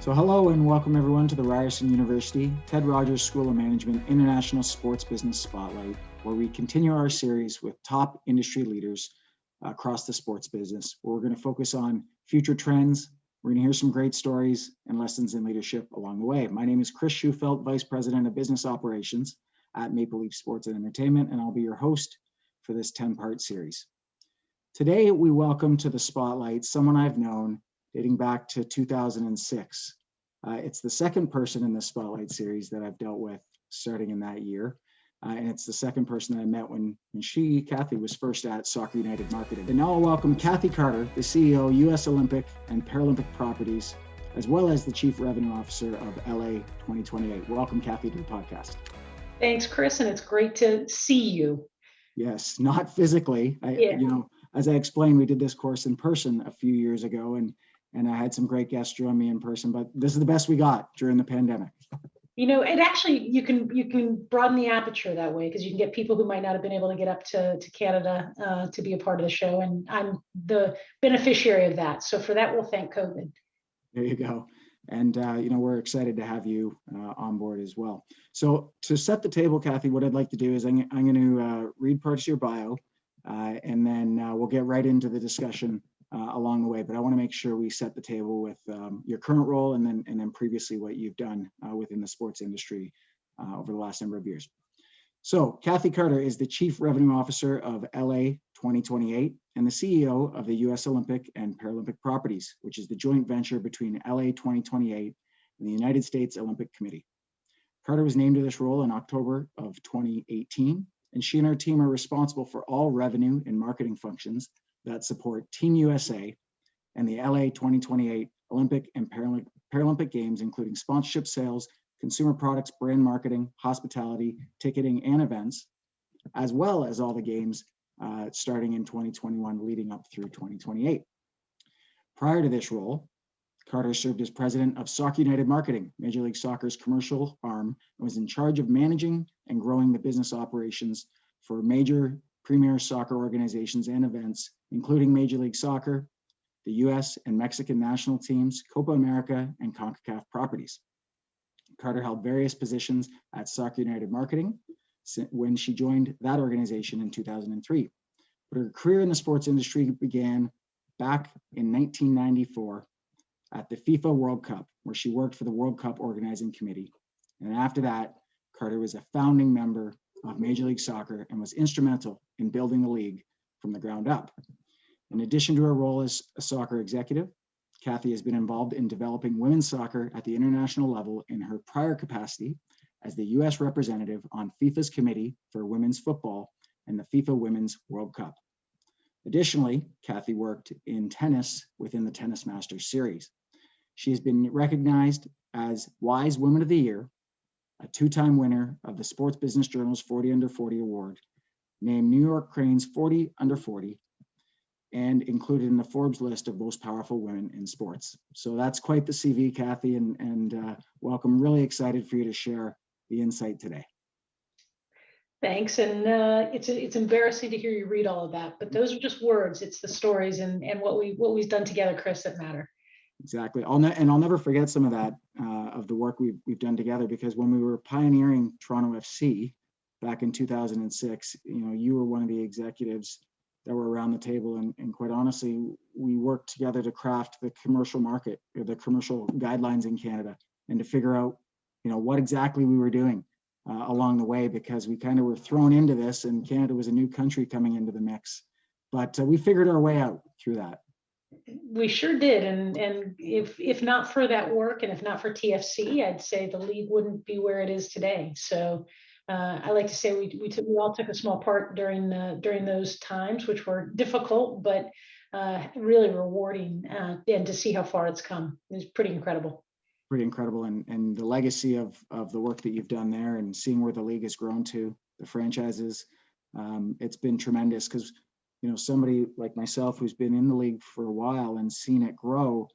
So hello and welcome everyone to the Ryerson University Ted Rogers School of Management International Sports Business Spotlight, where we continue our series with top industry leaders across the sports business, where we're going to focus on future trends. We're going to hear some great stories and lessons in leadership along the way. My name is Chris Schufelt, Vice President of Business Operations at Maple Leaf Sports and Entertainment, and I'll be your host for this 10-part series. Today, we welcome to the spotlight someone I've known dating back to 2006. It's the second person in the Spotlight series that I've dealt with starting in that year. And it's the second person that I met when Kathy, was first at Soccer United Marketing. And now I'll welcome Kathy Carter, the CEO, U.S. Olympic and Paralympic Properties, as well as the Chief Revenue Officer of LA 2028. Welcome, Kathy, to the podcast. Thanks, Chris, and it's great to see you. Yes, not physically. As I explained, we did this course in person a few years ago, and I had some great guests join me in person, but this is the best we got during the pandemic. You know, it actually, you can broaden the aperture that way, because you can get people who might not have been able to get up to Canada to be a part of the show, and I'm the beneficiary of that. So for that, we'll thank COVID. There you go. And, we're excited to have you on board as well. So to set the table, Kathy, what I'd like to do is I'm going to read parts of your bio, and then we'll get right into the discussion along the way, but I want to make sure we set the table with your current role and then previously what you've done within the sports industry over the last number of years. So Kathy Carter is the Chief Revenue Officer of LA 2028 and the CEO of the U.S. Olympic and Paralympic Properties, which is the joint venture between LA 2028 and the United States Olympic Committee. Carter was named to this role in October of 2018, and she and her team are responsible for all revenue and marketing functions that support Team USA and the LA 2028 Olympic and Paralympic Games, including sponsorship sales, consumer products, brand marketing, hospitality, ticketing, and events, as well as all the games starting in 2021 leading up through 2028. Prior to this role, Carter served as president of Soccer United Marketing, Major League Soccer's commercial arm, and was in charge of managing and growing the business operations for major premier soccer organizations and events, including Major League Soccer, the US and Mexican national teams, Copa America, and CONCACAF properties. Carter held various positions at Soccer United Marketing when she joined that organization in 2003. But her career in the sports industry began back in 1994 at the FIFA World Cup, where she worked for the World Cup Organizing Committee. And after that, Carter was a founding member of Major League Soccer and was instrumental in building the league from the ground up. In addition to her role as a soccer executive, Kathy has been involved in developing women's soccer at the international level in her prior capacity as the US representative on FIFA's Committee for Women's Football and the FIFA Women's World Cup. Additionally, Kathy worked in tennis within the Tennis Masters series. She has been recognized as Wise Woman of the Year, a two-time winner of the Sports Business Journal's 40 Under 40 Award, named New York Crane's 40 Under 40, and included in the Forbes list of most powerful women in sports. So that's quite the CV, Kathy, and welcome. Really excited for you to share the insight today. Thanks, and it's embarrassing to hear you read all of that, but those are just words. It's the stories and what we've done together, Chris, that matter. Exactly. I'll never forget some of that of the work we've done together, because when we were pioneering Toronto FC back in 2006, you were one of the executives that were around the table, and quite honestly, we worked together to craft the commercial market, or the commercial guidelines in Canada, and to figure out, what exactly we were doing along the way, because we kind of were thrown into this, and Canada was a new country coming into the mix, but we figured our way out through that. We sure did, and if not for that work, and if not for TFC, I'd say the league wouldn't be where it is today. So I like to say we all took a small part during those times, which were difficult, but really rewarding, and to see how far it's come is pretty incredible. Pretty incredible, and the legacy of the work that you've done there, and seeing where the league has grown to, the franchises, it's been tremendous, because somebody like myself who's been in the league for a while and seen it grow,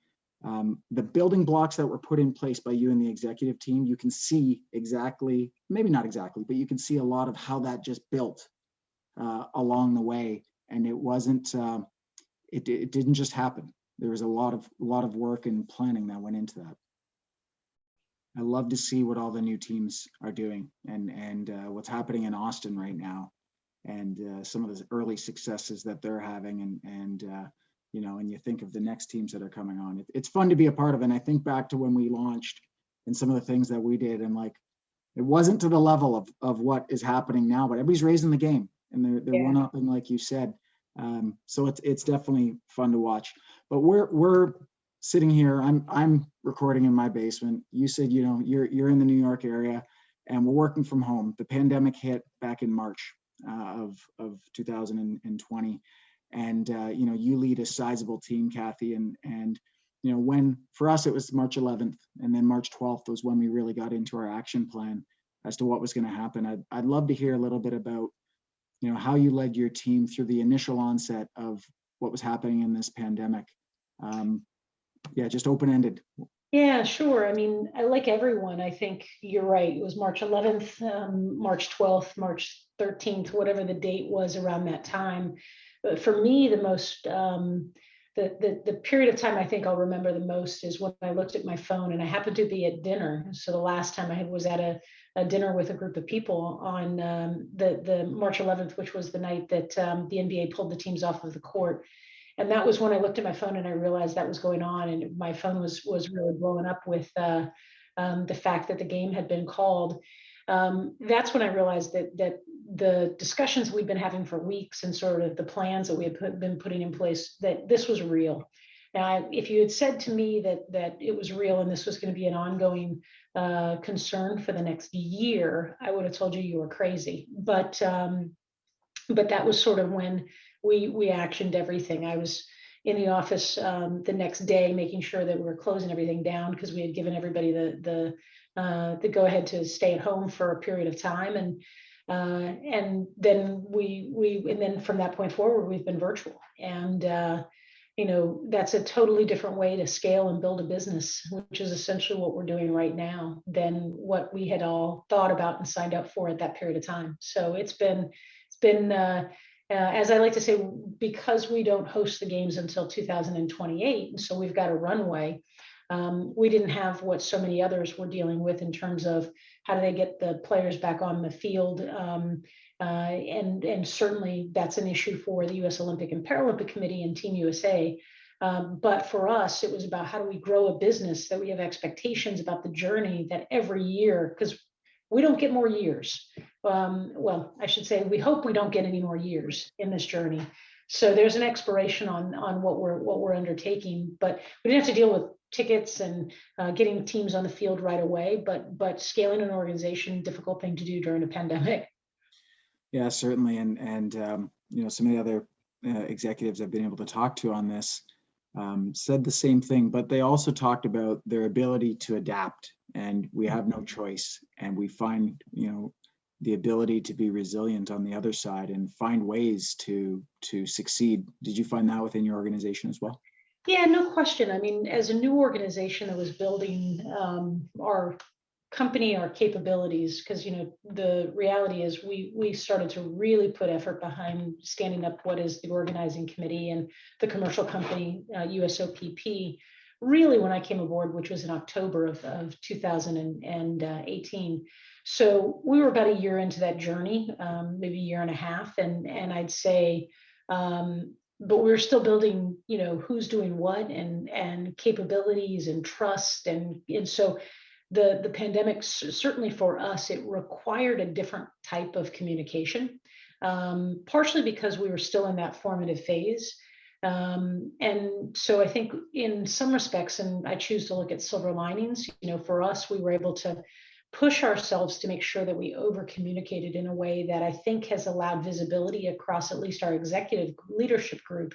the building blocks that were put in place by you and the executive team, you can see exactly, maybe not exactly, but you can see a lot of how that just built along the way. And it wasn't, it didn't just happen. There was a lot of work and planning that went into that. I love to see what all the new teams are doing and what's happening in Austin right now, and some of the early successes that they're having, and you know, and you think of the next teams that are coming on. It's fun to be a part of, and I think back to when we launched and some of the things that we did, and like it wasn't to the level of what is happening now, but everybody's raising the game and they're Yeah. one-upping, like you said. So it's definitely fun to watch. But we're sitting here. I'm recording in my basement. You said, you know, you're in the New York area, and we're working from home. The pandemic hit back in March of 2020, and you know, you lead a sizable team, Kathy, and you know, when for us it was March 11th, and then March 12th was when we really got into our action plan as to what was going to happen. I'd love to hear a little bit about, you know, how you led your team through the initial onset of what was happening in this pandemic. Yeah, just open-ended. Yeah, sure. I mean, I like everyone. I think you're right. It was March 11th, March 12th, March 13th, whatever the date was around that time. But for me, the most, the period of time I think I'll remember the most is when I looked at my phone, and I happened to be at dinner. So the last time I was at a dinner with a group of people on the March 11th, which was the night that the NBA pulled the teams off of the court. And that was when I looked at my phone and I realized that was going on, and my phone was really blowing up with the fact that the game had been called. That's when I realized that the discussions we've been having for weeks and sort of the plans that we had been putting in place, that this was real. Now, if you had said to me that it was real and this was going to be an ongoing concern for the next year, I would have told you were crazy. But that was sort of when we actioned everything. I was in the office the next day, making sure that we were closing everything down because we had given everybody the go ahead to stay at home for a period of time, and then and then from that point forward, we've been virtual, and you know, that's a totally different way to scale and build a business, which is essentially what we're doing right now than what we had all thought about and signed up for at that period of time. So it's been as I like to say, because we don't host the games until 2028, and so we've got a runway. We didn't have what so many others were dealing with in terms of how do they get the players back on the field, and certainly that's an issue for the U.S. Olympic and Paralympic Committee and Team USA. But for us, it was about how do we grow a business that we have expectations about the journey that every year, because we don't get more years. Well, I should say we hope we don't get any more years in this journey. So there's an expiration on what we're undertaking, but we didn't have to deal with tickets and getting teams on the field right away. But scaling an organization, difficult thing to do during a pandemic. Yeah, certainly, and you know, some of the other executives I've been able to talk to on this said the same thing, but they also talked about their ability to adapt, and we have no choice, and we find, you know, the ability to be resilient on the other side and find ways to succeed. Did you find that within your organization as well? Yeah, no question. I mean, as a new organization that was building our company, our capabilities, because you know the reality is we started to really put effort behind standing up what is the organizing committee and the commercial company USOPP. Really, when I came aboard, which was in October of 2018. So we were about a year into that journey, maybe a year and a half, and I'd say. But we're still building, you know, who's doing what and capabilities and trust, and so the pandemic, certainly for us, it required a different type of communication, partially because we were still in that formative phase. And so I think in some respects, and I choose to look at silver linings, you know, for us, we were able to push ourselves to make sure that we over communicated in a way that I think has allowed visibility across at least our executive leadership group.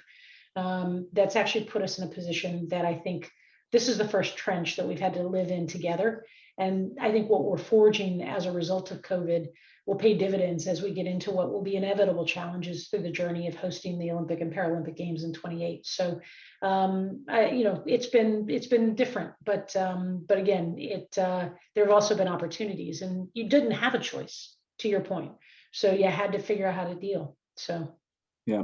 That's actually put us in a position that I think this is the first trench that we've had to live in together. And I think what we're forging as a result of COVID will pay dividends as we get into what will be inevitable challenges through the journey of hosting the Olympic and Paralympic Games in 28. So, you know, it's been different, but again, there have also been opportunities, and you didn't have a choice, to your point. So you had to figure out how to deal. So yeah,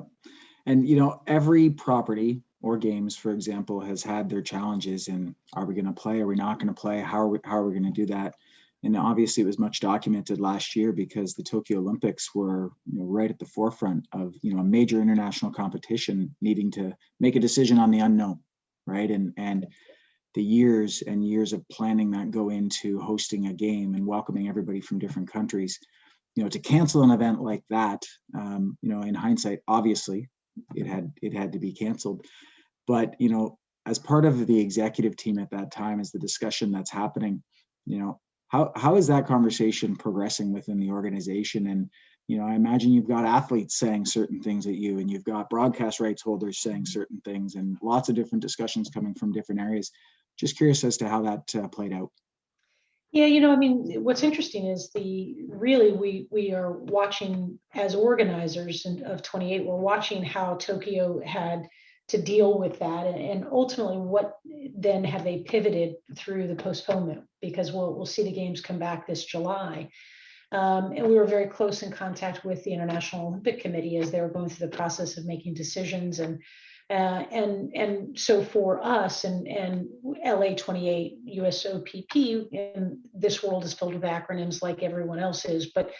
and you know, every property or games, for example, has had their challenges in, are we going to play? Are we not going to play? How are we going to do that? And obviously it was much documented last year because the Tokyo Olympics were, right at the forefront of, a major international competition needing to make a decision on the unknown, right? And the years and years of planning that go into hosting a game and welcoming everybody from different countries, to cancel an event like that, in hindsight, obviously it had to be canceled. But, as part of the executive team at that time, as the discussion that's happening, how is that conversation progressing within the organization? And, I imagine you've got athletes saying certain things at you, and you've got broadcast rights holders saying certain things, and lots of different discussions coming from different areas. Just curious as to how that played out. Yeah, what's interesting is we are watching as organizers of 28, we're watching how Tokyo had to deal with that, and ultimately what then have they pivoted through the postponement, because we'll see the games come back this July. And we were very close in contact with the International Olympic Committee as they were going through the process of making decisions. And so for us and LA 28 USOPP, and this world is filled with acronyms like everyone else is, but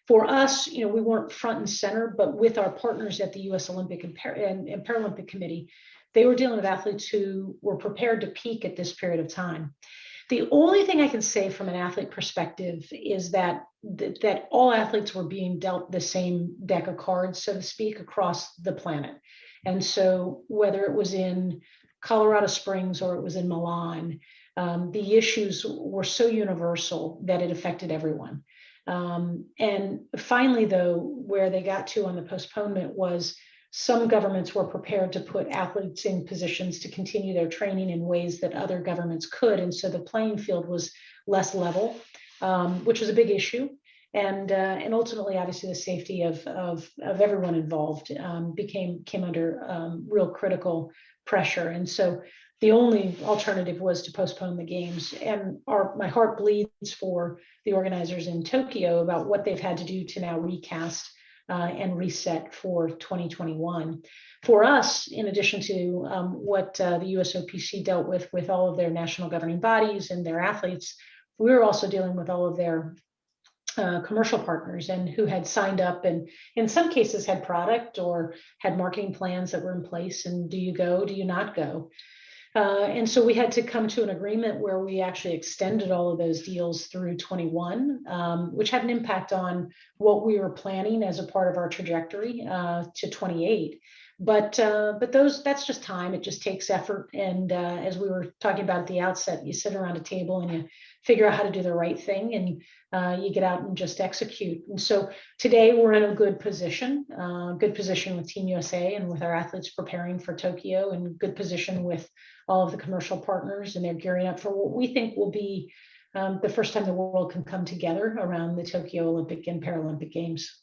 for us, we weren't front and center, but with our partners at the US Olympic and Paralympic Committee, they were dealing with athletes who were prepared to peak at this period of time. The only thing I can say from an athlete perspective is that all athletes were being dealt the same deck of cards, so to speak, across the planet. And so whether it was in Colorado Springs or it was in Milan, the issues were so universal that it affected everyone. And finally, though, where they got to on the postponement was some governments were prepared to put athletes in positions to continue their training in ways that other governments could. And so the playing field was less level, which was a big issue. And ultimately, obviously, the safety of everyone involved came under real critical pressure. And so the only alternative was to postpone the games. And my heart bleeds for the organizers in Tokyo about what they've had to do to now recast and reset for 2021. For us, in addition to what the USOPC dealt with all of their national governing bodies and their athletes, we were also dealing with all of their commercial partners and who had signed up and in some cases had product or had marketing plans that were in place. And do you go, do you not go? And so we had to come to an agreement where we actually extended all of those deals through 21, which had an impact on what we were planning as a part of our trajectory to 28. But that's just time. It just takes effort. And as we were talking about at the outset, you sit around a table and you figure out how to do the right thing, and you get out and just execute. And so today we're in a good position with Team USA and with our athletes preparing for Tokyo, and good position with all of the commercial partners, and they're gearing up for what we think will be the first time the world can come together around the Tokyo Olympic and Paralympic Games.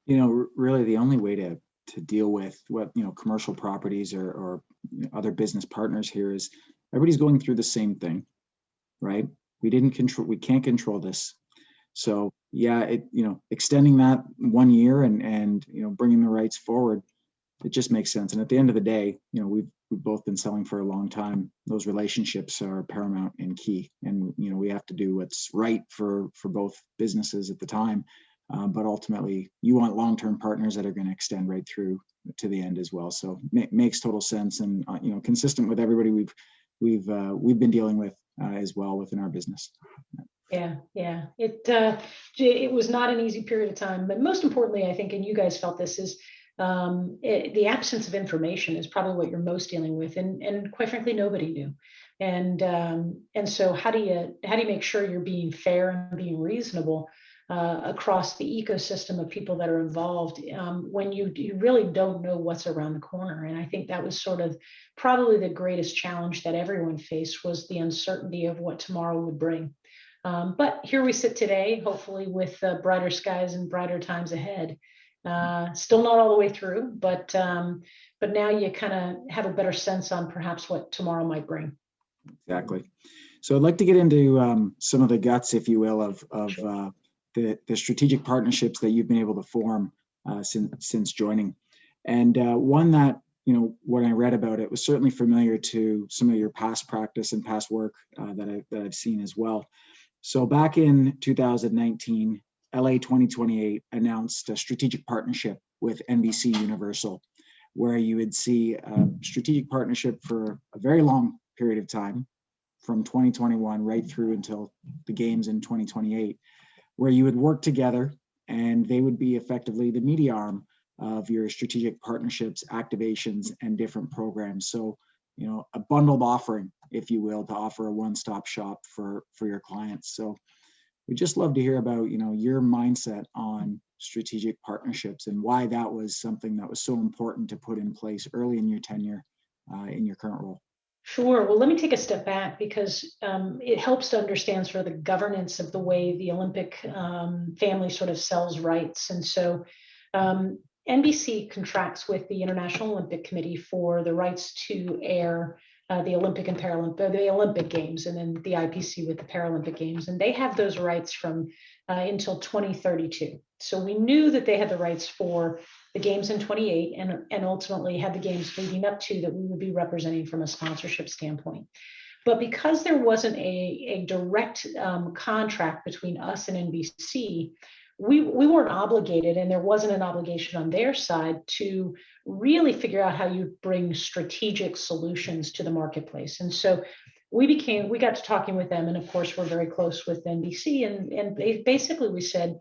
Really the only way to deal with what, commercial properties or other business partners here is everybody's going through the same thing, right? We can't control this. So yeah, extending that 1 year and bringing the rights forward, it just makes sense. And at the end of the day, we've both been selling for a long time. Those relationships are paramount and key. And, we have to do what's right for both businesses at the time. But ultimately, you want long-term partners that are going to extend right through to the end as well. So makes total sense, and consistent with everybody we've been dealing with as well within our business. Yeah. It was not an easy period of time, but most importantly, I think, and you guys felt this, is the absence of information is probably what you're most dealing with, and quite frankly, nobody knew. And so how do you make sure you're being fair and being reasonable across the ecosystem of people that are involved when you really don't know what's around the corner? And I think that was sort of probably the greatest challenge that everyone faced, was the uncertainty of what tomorrow would bring. But here we sit today, hopefully with brighter skies and brighter times ahead. Still not all the way through, but now you kind of have a better sense on perhaps what tomorrow might bring. Exactly. So I'd like to get into some of the guts, if you will, of Sure. The strategic partnerships that you've been able to form since joining. And one that when I read about it, was certainly familiar to some of your past practice and past work that I've seen as well. So back in 2019, LA 2028 announced a strategic partnership with NBC Universal, where you would see a strategic partnership for a very long period of time, from 2021 right through until the games in 2028, where you would work together and they would be effectively the media arm of your strategic partnerships, activations, and different programs. So, a bundled offering, if you will, to offer a one-stop shop for your clients. So we'd just love to hear about, your mindset on strategic partnerships and why that was something that was so important to put in place early in your tenure in your current role. Sure. Well, let me take a step back because it helps to understand sort of the governance of the way the Olympic family sort of sells rights. And so NBC contracts with the International Olympic Committee for the rights to air the Olympic and Paralympic, the Olympic Games, and then the IPC with the Paralympic Games. And they have those rights from until 2032. So we knew that they had the rights for the games in 28 and ultimately had the games leading up to that we would be representing from a sponsorship standpoint. But because there wasn't a direct contract between us and NBC, we weren't obligated, and there wasn't an obligation on their side to really figure out how you bring strategic solutions to the marketplace. And so we got to talking with them, and of course we're very close with NBC, and basically we said,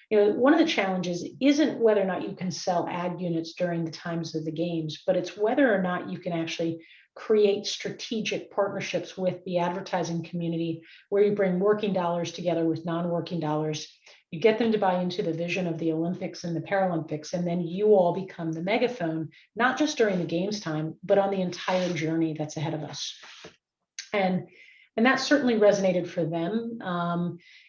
one of the challenges isn't whether or not you can sell ad units during the times of the games, but it's whether or not you can actually create strategic partnerships with the advertising community where you bring working dollars together with non-working dollars. You get them to buy into the vision of the Olympics and the Paralympics, and then you all become the megaphone, not just during the games time, but on the entire journey that's ahead of us. And that certainly resonated for them.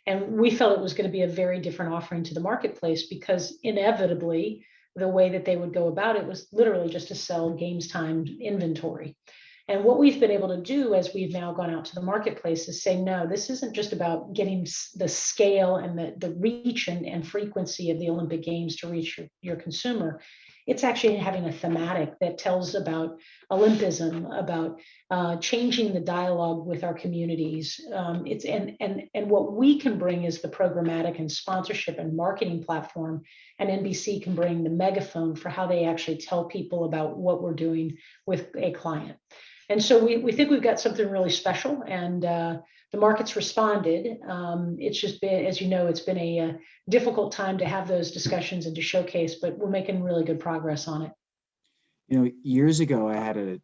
And we felt it was going to be a very different offering to the marketplace because inevitably, the way that they would go about it was literally just to sell games time inventory. And what we've been able to do as we've now gone out to the marketplace is say, no, this isn't just about getting the scale and the reach and frequency of the Olympic Games to reach your consumer. It's actually having a thematic that tells about Olympism, about changing the dialogue with our communities. And what we can bring is the programmatic and sponsorship and marketing platform, and NBC can bring the megaphone for how they actually tell people about what we're doing with a client. And so we think we've got something really special, and the market's responded. It's just been, as you know, it's been a difficult time to have those discussions and to showcase, but we're making really good progress on it. Years ago, I had a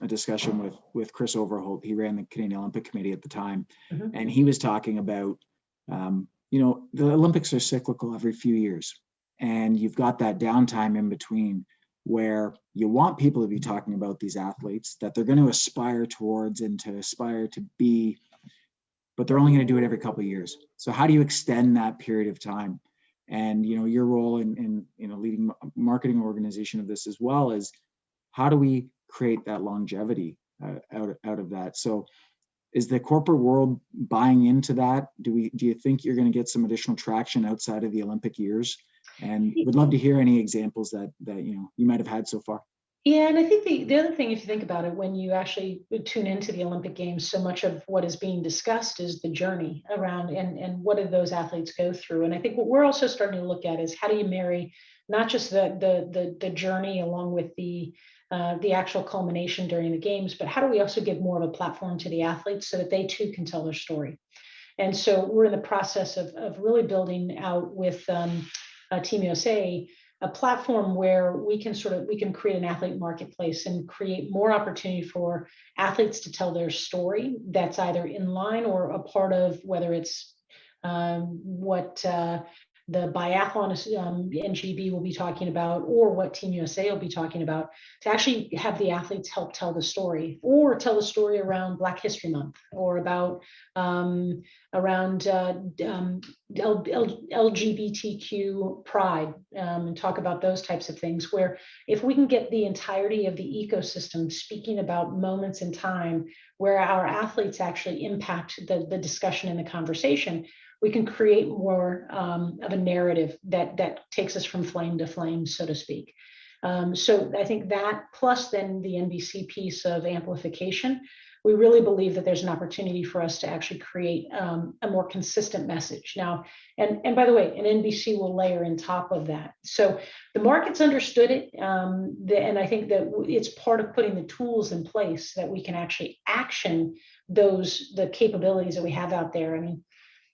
discussion with Chris Overholt. He ran the Canadian Olympic Committee at the time, and he was talking about, the Olympics are cyclical every few years, and you've got that downtime in between where you want people to be talking about these athletes that they're going to aspire towards and to aspire to be, but they're only going to do it every couple of years. So how do you extend that period of time? And, your role in leading marketing organization of this as well is how do we create that longevity out of that? So is the corporate world buying into that? Do you think you're going to get some additional traction outside of the Olympic years? And would love to hear any examples that you might have had so far. Yeah, and I think the other thing, if you think about it, when you actually tune into the Olympic Games, so much of what is being discussed is the journey around and what do those athletes go through. And I think what we're also starting to look at is how do you marry not just the journey along with the actual culmination during the games, but how do we also give more of a platform to the athletes so that they too can tell their story? And so we're in the process of really building out with Team USA a platform where we can create an athlete marketplace and create more opportunity for athletes to tell their story that's either in line or a part of whether it's what the biathlon NGB will be talking about, or what Team USA will be talking about, to actually have the athletes help tell the story, or tell the story around Black History Month, or about around LGBTQ pride, and talk about those types of things, where if we can get the entirety of the ecosystem speaking about moments in time where our athletes actually impact the discussion and the conversation, we can create more of a narrative that takes us from flame to flame, so to speak. So I think that plus then the NBC piece of amplification, we really believe that there's an opportunity for us to actually create a more consistent message. Now, and by the way, an NBC will layer in top of that. So the market's understood it, and I think that it's part of putting the tools in place so that we can actually action the capabilities that we have out there. I mean,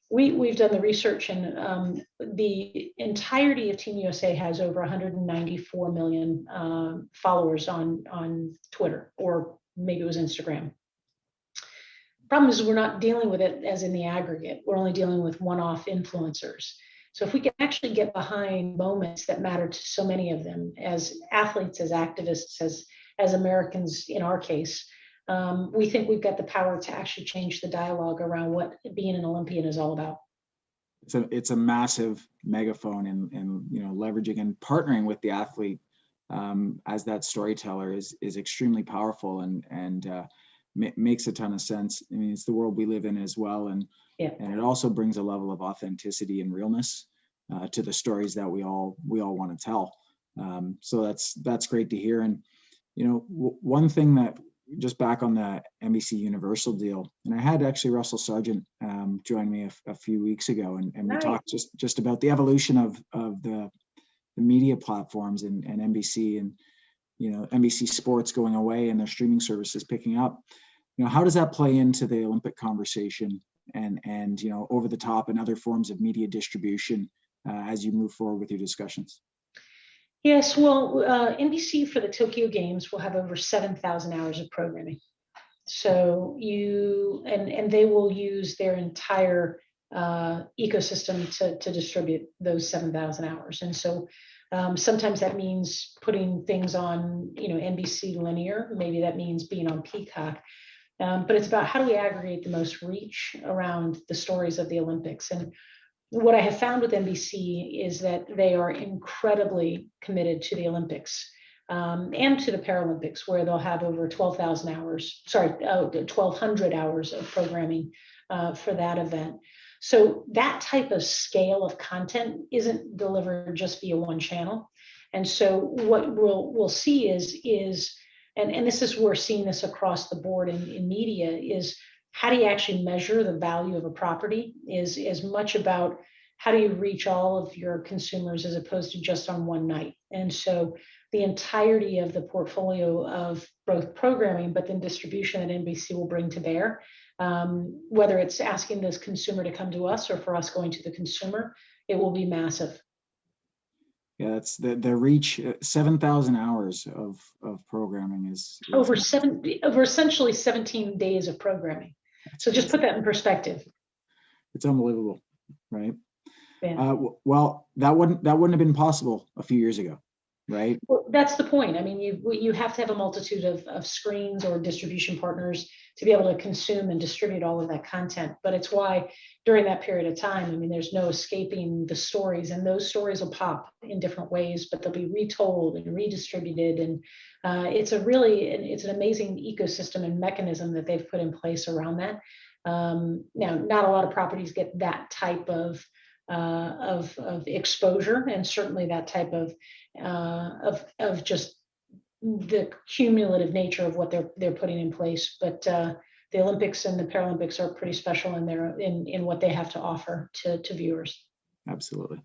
we've done the research, and the entirety of Team USA has over 194 million followers on Twitter, or maybe it was Instagram. Problem is, we're not dealing with it as in the aggregate. We're only dealing with one-off influencers. So if we can actually get behind moments that matter to so many of them, as athletes, as activists, as Americans in our case, we think we've got the power to actually change the dialogue around what being an Olympian is all about. It's a massive megaphone, and leveraging and partnering with the athlete as that storyteller is extremely powerful, and makes a ton of sense. I mean, it's the world we live in as well, and it also brings a level of authenticity and realness to the stories that we all want to tell. So that's great to hear. And one thing that, just back on the NBC Universal deal, and I had actually Russell Sargent join me a few weeks ago, and we talked just about the evolution of the media platforms and NBC, and NBC Sports going away and their streaming services picking up. How does that play into the Olympic conversation and over the top and other forms of media distribution as you move forward with your discussions? Yes, well, NBC for the Tokyo Games will have over 7,000 hours of programming. So and they will use their entire ecosystem to distribute those 7,000 hours. And so sometimes that means putting things on, NBC linear. Maybe that means being on Peacock. But it's about how do we aggregate the most reach around the stories of the Olympics. And what I have found with NBC is that they are incredibly committed to the Olympics and to the Paralympics, where they'll have over 1,200 hours of programming for that event. So that type of scale of content isn't delivered just via one channel. And so what we'll see is and this is, we're seeing this across the board in media, is how do you actually measure the value of a property is as much about how do you reach all of your consumers as opposed to just on one night. And so the entirety of the portfolio of both programming, but then distribution that NBC will bring to bear, whether it's asking this consumer to come to us or for us going to the consumer, it will be massive. Yeah, that's the reach. 7,000 hours of programming is over essentially 17 days of programming. So just put that in perspective. It's unbelievable, right? Yeah. Well, that wouldn't have been possible a few years ago, right? Well, that's the point. I mean, you have to have a multitude of screens or distribution partners to be able to consume and distribute all of that content. But it's why during that period of time, I mean, there's no escaping the stories, and those stories will pop in different ways, but they'll be retold and redistributed. And it's an amazing ecosystem and mechanism that they've put in place around that. Now, not a lot of properties get that type of exposure, and certainly that type of just the cumulative nature of what they're putting in place. But the Olympics and the Paralympics are pretty special in what they have to offer to viewers. Absolutely.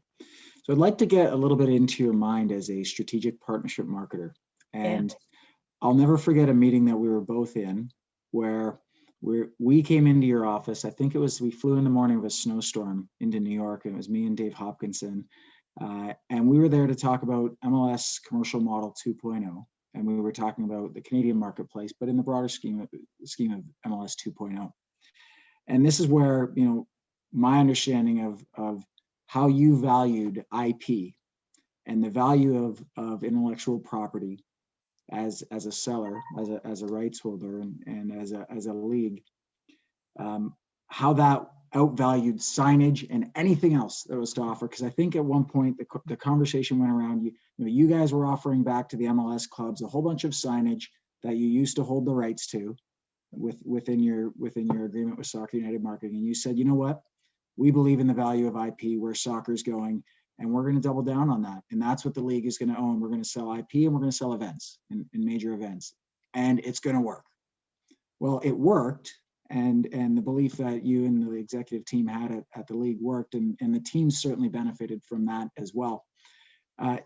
So I'd like to get a little bit into your mind as a strategic partnership marketer. And I'll never forget a meeting that we were both in where we came into your office. I think we flew in the morning of a snowstorm into New York, and it was me and Dave Hopkinson. And we were there to talk about MLS Commercial Model 2.0. And we were talking about the Canadian marketplace, but in the broader scheme of MLS 2.0. And this is where, my understanding of how you valued IP and the value of intellectual property as a seller, as a rights holder, and as a league, how that outvalued signage and anything else that was to offer. Because I think at one point the conversation went around, you guys were offering back to the MLS clubs a whole bunch of signage that you used to hold the rights to within your agreement with Soccer United Marketing. And you said, you know what, we believe in the value of IP, where soccer's going. And we're going to double down on that. And that's what the league is going to own. We're going to sell IP and we're going to sell events and major events. And it's going to work. Well, it worked. And the belief that you and the executive team had at the league worked. And the team certainly benefited from that as well.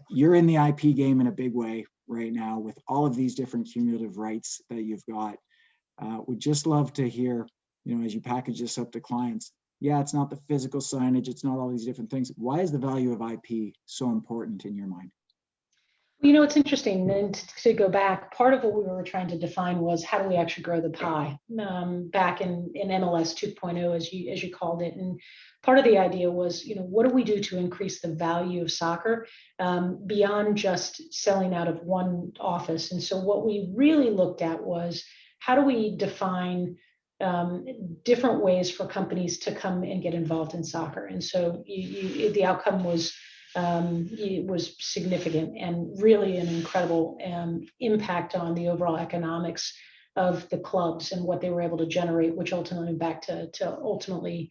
You're in the IP game in a big way right now with all of these different cumulative rights that you've got. Would just love to hear, as you package this up to clients, yeah, it's not the physical signage, it's not all these different things. Why is the value of IP so important in your mind? It's interesting. And to go back, part of what we were trying to define was how do we actually grow the pie back in MLS 2.0, as you called it. And part of the idea was, what do we do to increase the value of soccer beyond just selling out of one office? And so what we really looked at was how do we define different ways for companies to come and get involved in soccer. And so the outcome was it was significant and really an incredible impact on the overall economics of the clubs and what they were able to generate, which ultimately back to ultimately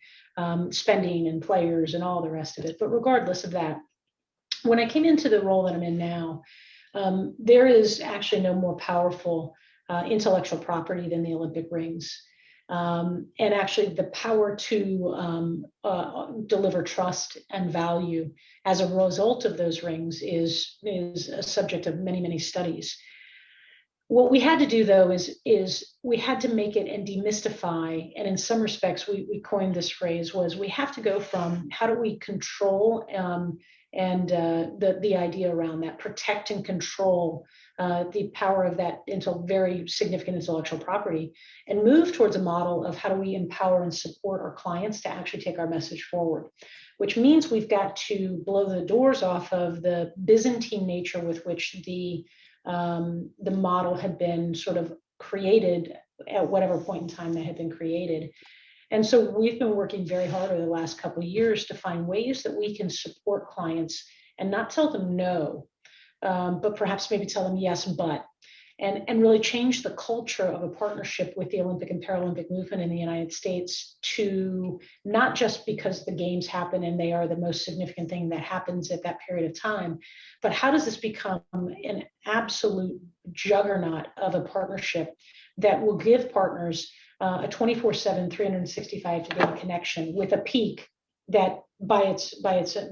spending and players and all the rest of it. But regardless of that, when I came into the role that I'm in now, there is actually no more powerful intellectual property than the Olympic rings. And actually the power to deliver trust and value as a result of those rings is a subject of many, many studies. What we had to do, though, is we had to make it and demystify, and in some respects, we coined this phrase, was we have to go from how do we control and the idea around that, protect and control the power of that very significant intellectual property, and move towards a model of how do we empower and support our clients to actually take our message forward, which means we've got to blow the doors off of the Byzantine nature with which the model had been sort of created at whatever point in time that had been created. And so we've been working very hard over the last couple of years to find ways that we can support clients and not tell them no, but perhaps maybe tell them yes, but, and really change the culture of a partnership with the Olympic and Paralympic movement in the United States to not just because the games happen and they are the most significant thing that happens at that period of time, but how does this become an absolute juggernaut of a partnership that will give partners a 24/7, 365-day connection with a peak that by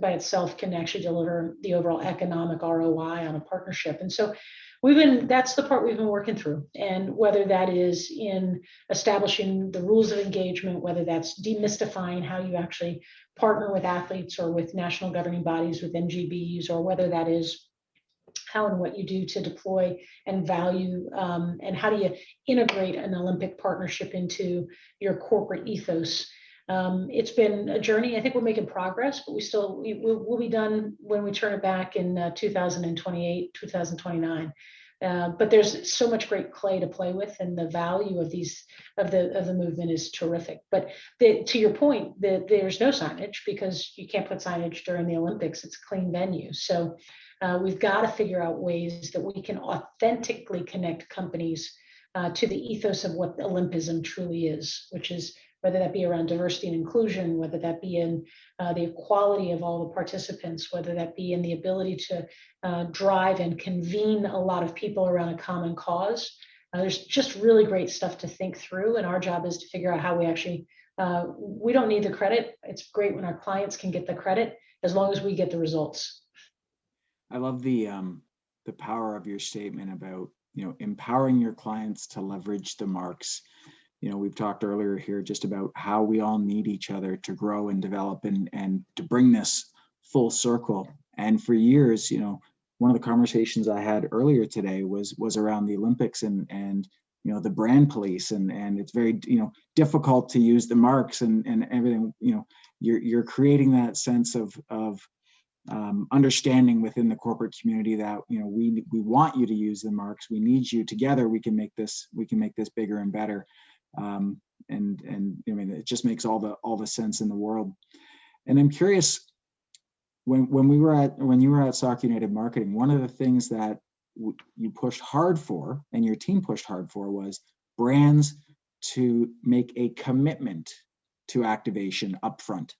itself can actually deliver the overall economic ROI on a partnership. And so that's the part we've been working through. And whether that is in establishing the rules of engagement, whether that's demystifying how you actually partner with athletes or with national governing bodies, with NGBs, or whether that is how and what you do to deploy and value, and how do you integrate an Olympic partnership into your corporate ethos. It's been a journey. I think we're making progress, but we'll be done when we turn it back in 2028, 2029. But there's so much great clay to play with, and the value of the movement is terrific. But to your point, there's no signage because you can't put signage during the Olympics. It's a clean venue. So we've got to figure out ways that we can authentically connect companies to the ethos of what Olympism truly is, which is whether that be around diversity and inclusion, whether that be in the equality of all the participants, whether that be in the ability to drive and convene a lot of people around a common cause. There's just really great stuff to think through, and our job is to figure out how we actually, we don't need the credit. It's great when our clients can get the credit as long as we get the results. I love the power of your statement about, empowering your clients to leverage the marks. We've talked earlier here just about how we all need each other to grow and develop and to bring this full circle. And for years, one of the conversations I had earlier today was around the Olympics and the brand police, and it's very, difficult to use the marks and everything. You're creating that sense of understanding within the corporate community that we want you to use the marks. We need you. Together we can make this bigger and better. And it just makes all the sense in the world. And I'm curious, when you were at Soccer United Marketing, one of the things that you pushed hard for and your team pushed hard for was brands to make a commitment to activation upfront.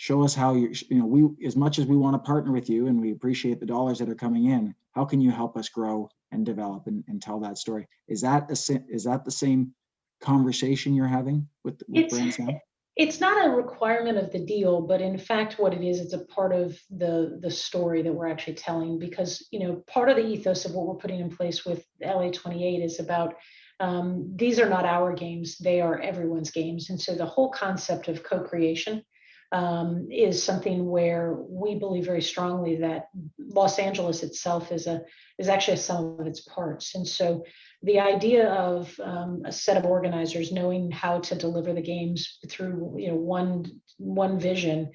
show us how we, as much as we want to partner with you and we appreciate the dollars that are coming in, how can you help us grow and develop and tell that story? Is that the same conversation you're having with brands now? It's not a requirement of the deal, but in fact, what it is, it's a part of the story that we're actually telling, because, part of the ethos of what we're putting in place with LA28 is about, these are not our games, they are everyone's games. And so the whole concept of co-creation is something where we believe very strongly that Los Angeles itself is actually a sum of its parts. And so the idea of a set of organizers knowing how to deliver the games through one vision,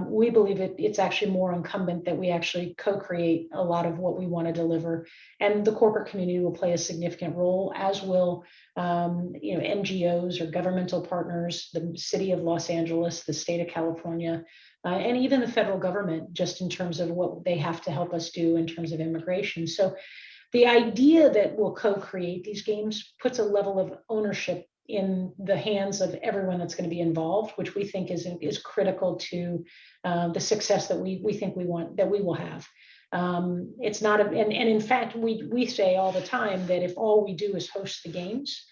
we believe it's actually more incumbent that we actually co-create a lot of what we want to deliver, and the corporate community will play a significant role, as will NGOs or governmental partners, the city of Los Angeles, the state of California, and even the federal government, just in terms of what they have to help us do in terms of immigration. So the idea that we'll co-create these games puts a level of ownership in the hands of everyone that's going to be involved, which we think is critical to the success that we think we want, that we will have. It's not and in fact, we say all the time that if all we do is host the games,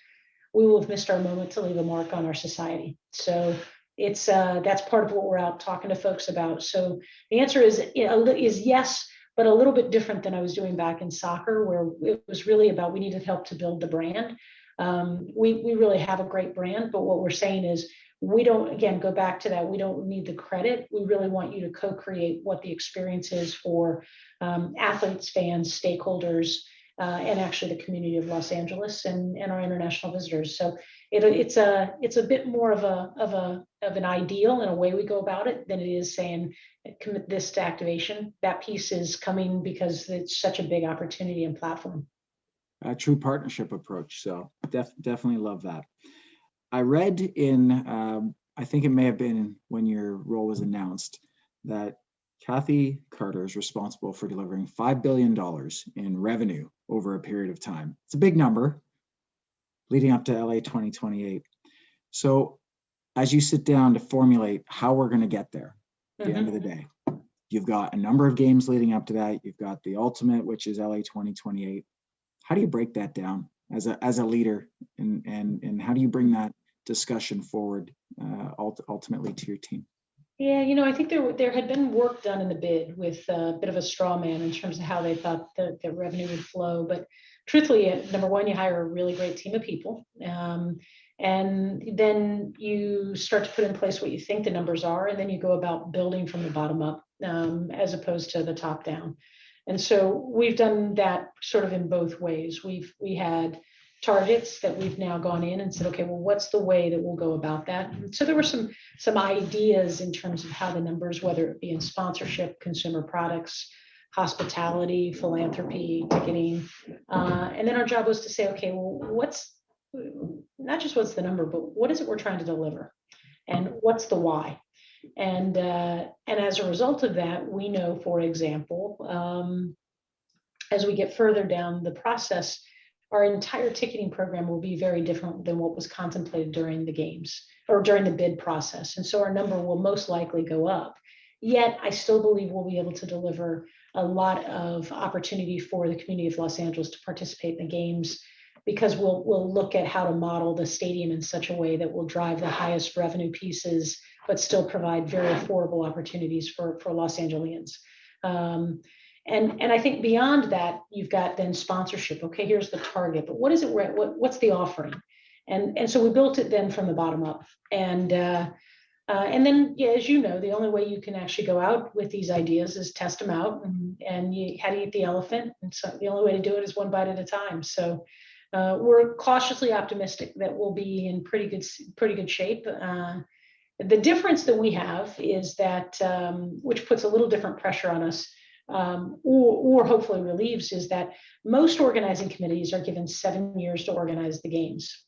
we will have missed our moment to leave a mark on our society. So it's that's part of what we're out talking to folks about. So the answer is yes, but a little bit different than I was doing back in soccer, where it was really about, we needed help to build the brand. We really have a great brand, but what we're saying is, we don't, again, go back to that, we don't need the credit. We really want you to co-create what the experience is for athletes, fans, stakeholders, and actually the community of Los Angeles and our international visitors. So it's a bit more of an ideal in a way we go about it than it is saying commit this to activation. That piece is coming because it's such a big opportunity and platform. A true partnership approach. So definitely love that. I read in, I think it may have been when your role was announced, that Kathy Carter is responsible for delivering $5 billion in revenue over a period of time. It's a big number leading up to LA 2028. So as you sit down to formulate how we're going to get there, at the end of the day, you've got a number of games leading up to that. You've got the ultimate, which is LA 2028. How do you break that down as a leader, and how do you bring that discussion forward ultimately to your team? Yeah, I think there had been work done in the bid with a bit of a straw man in terms of how they thought the revenue would flow. But truthfully, number one, you hire a really great team of people. And then you start to put in place what you think the numbers are, and then you go about building from the bottom up as opposed to the top down. And so we've done that sort of in both ways. We had targets that we've now gone in and said, okay, well, what's the way that we'll go about that? And so there were some ideas in terms of how the numbers, whether it be in sponsorship, consumer products, hospitality, philanthropy, ticketing. And then our job was to say, okay, well, not just what's the number, but what is it we're trying to deliver? And what's the why? And as a result of that, we know, for example, as we get further down the process, our entire ticketing program will be very different than what was contemplated during the games or during the bid process. And so our number will most likely go up. Yet I still believe we'll be able to deliver a lot of opportunity for the community of Los Angeles to participate in the games, because we'll look at how to model the stadium in such a way that will drive the highest revenue pieces, but still provide very affordable opportunities for Los Angeleans. And I think beyond that, you've got then sponsorship. Okay, here's the target, but what is it? What's the offering? And so we built it then from the bottom up. And then, yeah, as you know, the only way you can actually go out with these ideas is test them out, and how do you eat the elephant? And so the only way to do it is one bite at a time. So we're cautiously optimistic that we'll be in pretty good shape. The difference that we have is that, which puts a little different pressure on us, or hopefully relieves, is that most organizing committees are given 7 years to organize the games.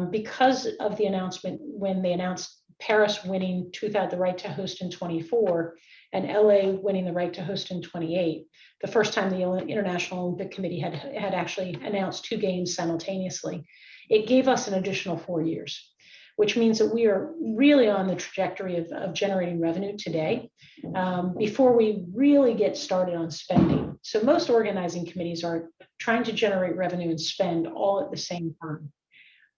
Because of the announcement, when they announced Paris winning the right to host in 24 and LA winning the right to host in 28, the first time the International Olympic Committee had actually announced 2 games simultaneously, it gave us an additional 4 years. which means that we are really on the trajectory of generating revenue today before we really get started on spending. So most organizing committees are trying to generate revenue and spend all at the same time.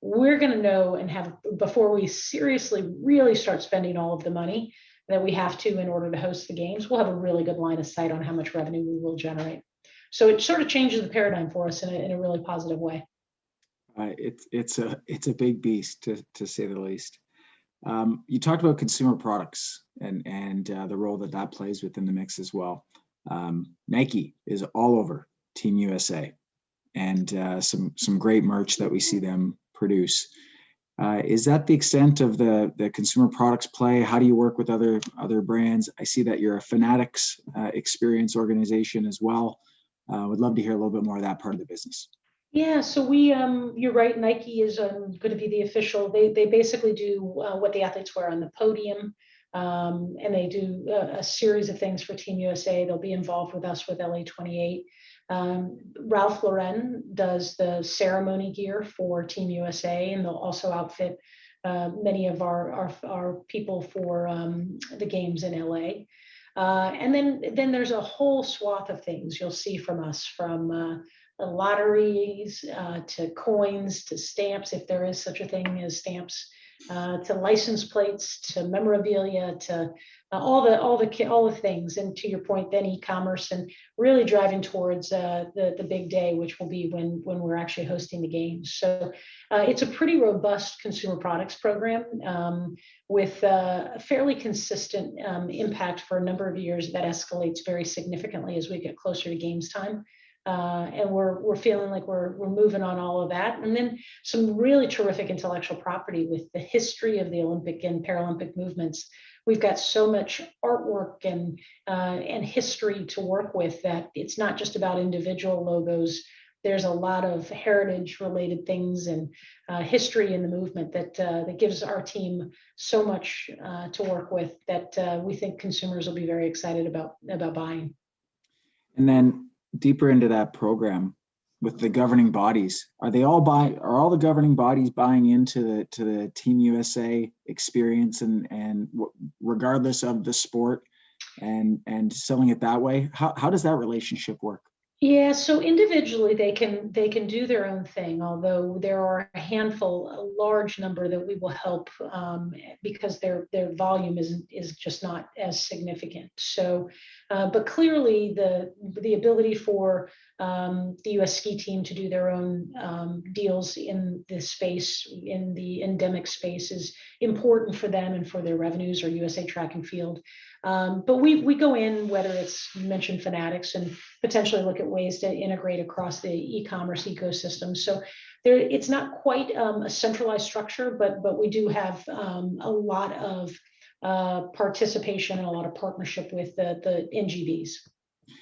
We're going to know and have, before we seriously really start spending all of the money that we have to in order to host the games, we'll have a really good line of sight on how much revenue we will generate. So it sort of changes the paradigm for us in a really positive way. It's a big beast, to say the least. You talked about consumer products and the role that plays within the mix as well. Nike is all over Team USA, and some great merch that we see them produce. Is that the extent of the consumer products play? How do you work with other brands? I see that you're a Fanatics experience organization as well. Would love to hear a little bit more of that part of the business. Yeah, so we, you're right, Nike is going to be the official, they basically do what the athletes wear on the podium, and they do a series of things for Team USA. They'll be involved with us with LA28. Ralph Lauren does the ceremony gear for Team USA, and they'll also outfit many of our people for the games in LA. And then there's a whole swath of things you'll see from us, from lotteries to coins to stamps, if there is such a thing as stamps, to license plates to memorabilia to all the things. And to your point, then e-commerce, and really driving towards the big day, which will be when we're actually hosting the games. So it's a pretty robust consumer products program with a fairly consistent impact for a number of years that escalates very significantly as we get closer to games time. And we're feeling like we're moving on all of that. And then some really terrific intellectual property with the history of the Olympic and Paralympic movements. We've got so much artwork and history to work with that it's not just about individual logos. There's a lot of heritage related things and history in the movement that gives our team so much to work with that we think consumers will be very excited about buying. And then deeper into that program with the governing bodies, are all the governing bodies buying into the Team USA experience and regardless of the sport and selling it that way? How does that relationship work? Yeah, so individually they can do their own thing, although there are a handful, a large number that we will help because their volume is just not as significant. So, but clearly the ability for the U.S. ski team to do their own deals in this space, in the endemic space, is important for them and for their revenues, or USA Track and Field. But we go in, whether it's, you mentioned Fanatics, and potentially look at ways to integrate across the e-commerce ecosystem. So it's not quite a centralized structure, but we do have a lot of participation and a lot of partnership with the NGBs.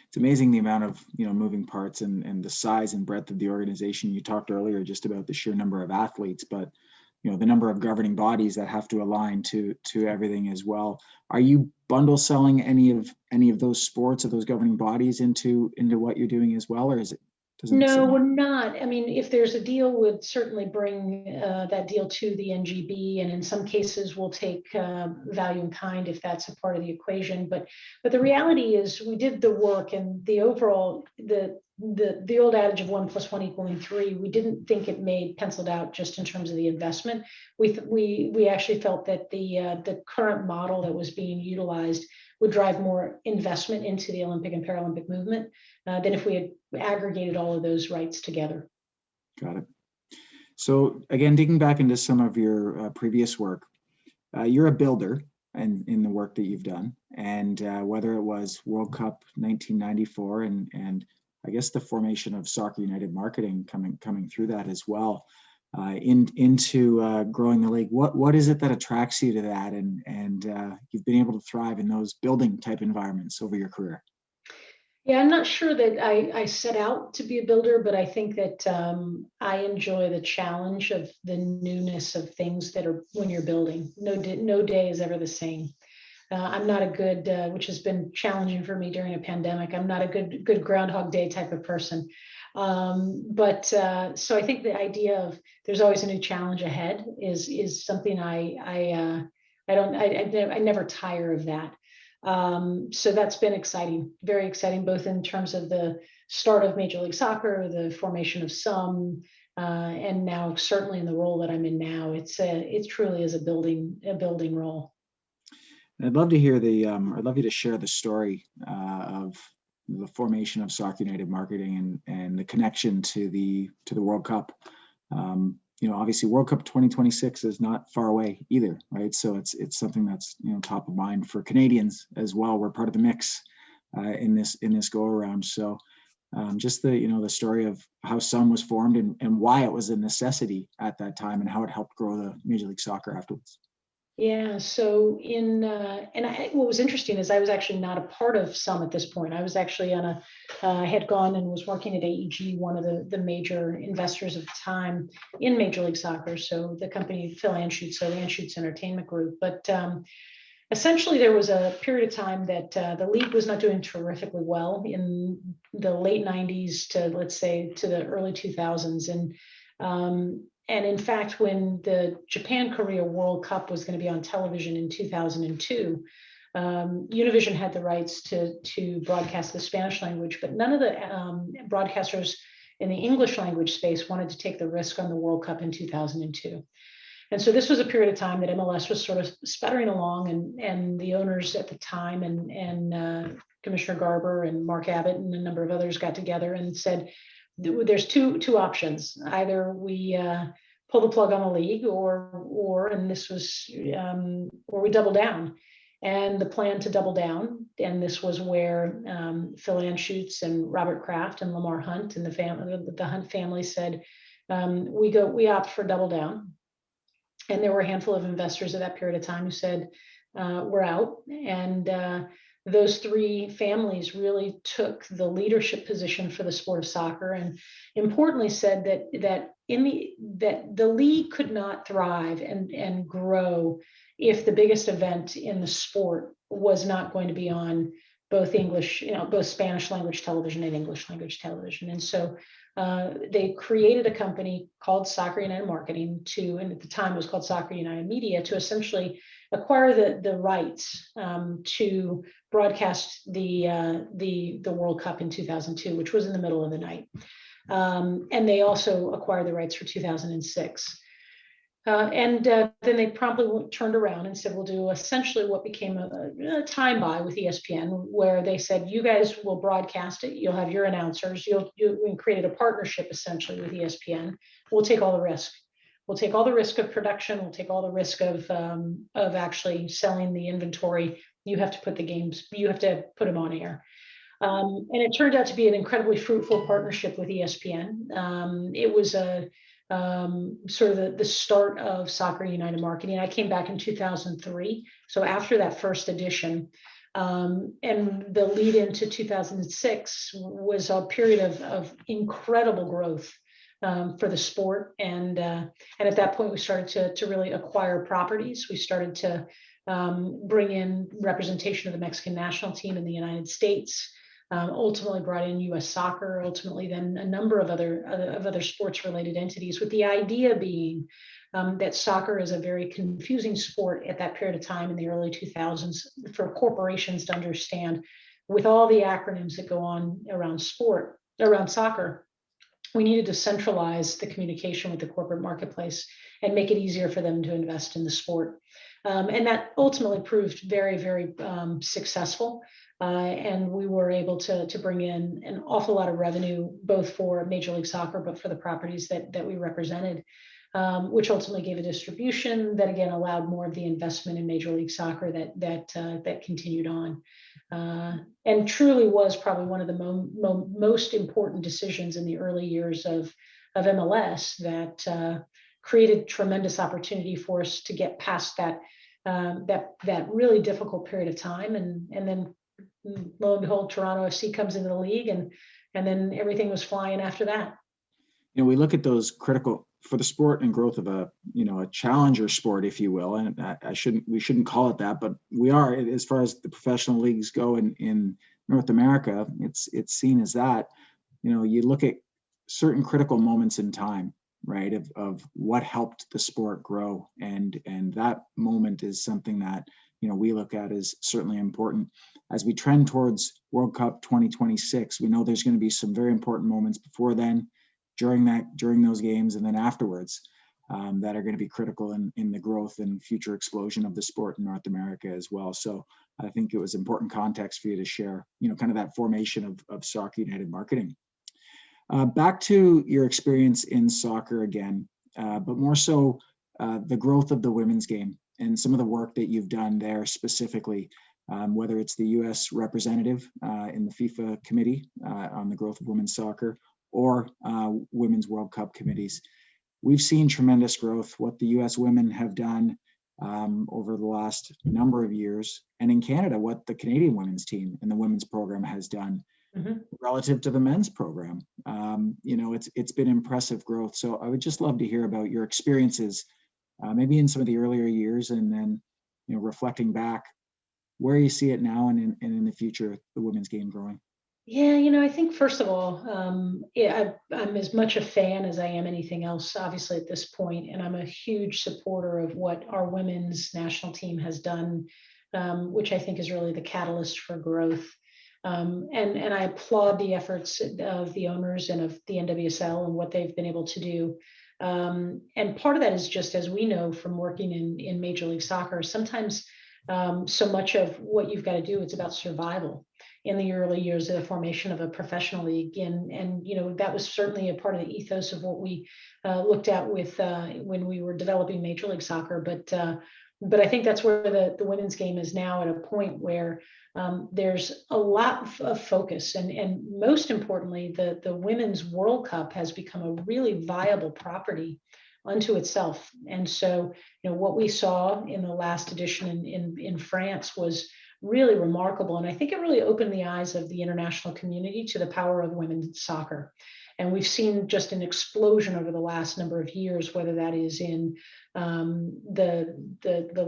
It's amazing the amount of moving parts and the size and breadth of the organization. You talked earlier just about the sheer number of athletes, but the number of governing bodies that have to align to everything as well. Are you bundle selling any of those sports or those governing bodies into what you're doing as well, or is it? No, we're not. I mean, if there's a deal, we'd certainly bring that deal to the NGB, and in some cases we'll take value in kind if that's a part of the equation. But the reality is we did the work, and the overall the old adage of 1 + 1 = 3, we didn't think it made penciled out just in terms of the investment. We actually felt that the current model that was being utilized would drive more investment into the Olympic and Paralympic movement than if we had aggregated all of those rights together. Got it. So again, digging back into some of your previous work, you're a builder and in the work that you've done, and whether it was World Cup 1994 and I guess the formation of Soccer United Marketing coming through that as well, into growing the league. What is it that attracts you to that, and you've been able to thrive in those building type environments over your career? Yeah, I'm not sure that I set out to be a builder, but I think that I enjoy the challenge of the newness of things that are when you're building. No day is ever the same. I'm not a good, which has been challenging for me during a pandemic. I'm not a good Groundhog Day type of person. So I think the idea of there's always a new challenge ahead is something I never tire of that. So that's been exciting, very exciting, both in terms of the start of Major League Soccer, the formation of some, and now certainly in the role that I'm in now, it truly is a building role. I'd love to hear I'd love you to share the story of the formation of Soccer United Marketing and the connection to the World Cup. Obviously World Cup 2026 is not far away either, right? So it's something that's top of mind for Canadians as well. We're part of the mix in this go around. So just the story of how SUM was formed and why it was a necessity at that time and how it helped grow the Major League Soccer afterwards. Yeah, so what was interesting is I was actually not a part of SUM at this point. I was actually I had gone and was working at AEG, one of the major investors of the time in Major League Soccer. So the company Phil Anschutz, so the Anschutz Entertainment Group. But essentially there was a period of time that the league was not doing terrifically well in the late 90s to, let's say, to the early 2000s. And in fact, when the Japan-Korea World Cup was going to be on television in 2002, Univision had the rights to broadcast the Spanish language, but none of the broadcasters in the English language space wanted to take the risk on the World Cup in 2002. And so this was a period of time that MLS was sort of sputtering along, and the owners at the time and Commissioner Garber and Mark Abbott and a number of others got together and said, there's two options. Either we pull the plug on the league, or we double down. And the plan to double down, and this was where Phil Anschutz and Robert Kraft and Lamar Hunt and the Hunt family said, we opt for double down. And there were a handful of investors at that period of time who said, we're out. And those three families really took the leadership position for the sport of soccer, and importantly said that the league could not thrive and grow if the biggest event in the sport was not going to be on both both Spanish language television and English language television. And so they created a company called Soccer United Marketing and at the time it was called Soccer United Media, to essentially acquire the rights to broadcast the World Cup in 2002, which was in the middle of the night. And they also acquired the rights for 2006. Then they promptly turned around and said, we'll do essentially what became a time buy with ESPN, where they said, you guys will broadcast it. You'll have your announcers. We created a partnership essentially with ESPN. We'll take all the risk. We'll take all the risk of production. We'll take all the risk of actually selling the inventory. You have to put them on air. And it turned out to be an incredibly fruitful partnership with ESPN. It was sort of the start of Soccer United Marketing. I came back in 2003, so after that first edition, and the lead into 2006 was a period of incredible growth for the sport, and at that point we started to really acquire properties. We started to bring in representation of the Mexican national team in the United States. Ultimately brought in U.S. Soccer, ultimately then a number of other sports-related entities, with the idea being that soccer is a very confusing sport at that period of time in the early 2000s for corporations to understand. With all the acronyms that go on around soccer, we needed to centralize the communication with the corporate marketplace and make it easier for them to invest in the sport. And that ultimately proved very, very successful. And we were able to bring in an awful lot of revenue, both for Major League Soccer, but for the properties that we represented, which ultimately gave a distribution that again allowed more of the investment in Major League Soccer that continued on, and truly was probably one of the most important decisions in the early years of MLS that created tremendous opportunity for us to get past that really difficult period of time, and then lo and behold, Toronto FC comes into the league, and then everything was flying after that. We look at those critical for the sport and growth of a challenger sport, if you will, and we shouldn't call it that, but we are, as far as the professional leagues go in North America, it's seen as that. You look at certain critical moments in time, right, of what helped the sport grow, and that moment is something that we look at as certainly important as we trend towards World Cup 2026. We know there's going to be some very important moments before then, during those games, and then afterwards, that are going to be critical in the growth and future explosion of the sport in North America as well. So I think it was important context for you to share, kind of that formation of Soccer United marketing. Back to your experience in soccer again, but more so the growth of the women's game and some of the work that you've done there specifically, whether it's the U.S. representative in the FIFA committee on the growth of women's soccer, or Women's World Cup committees. We've seen tremendous growth, what the U.S. women have done over the last number of years, and in Canada, what the Canadian women's team and the women's program has done relative to the men's program. It's been impressive growth. So I would just love to hear about your experiences, maybe in some of the earlier years, and then reflecting back where you see it now and in the future, the women's game growing. Yeah, I think first of all, I'm as much a fan as I am anything else, obviously at this point, and I'm a huge supporter of what our women's national team has done, which I think is really the catalyst for growth. And I applaud the efforts of the owners and of the NWSL and what they've been able to do. And part of that is just, as we know from working in Major League Soccer, sometimes so much of what you've got to do, it's about survival in the early years of the formation of a professional league. And that was certainly a part of the ethos of what we looked at with when we were developing Major League Soccer. But I think that's where the women's game is now, at a point where there's a lot of focus. And most importantly, the Women's World Cup has become a really viable property unto itself. And so, what we saw in the last edition in France was really remarkable. And I think it really opened the eyes of the international community to the power of women's soccer. And we've seen just an explosion over the last number of years, whether that is in the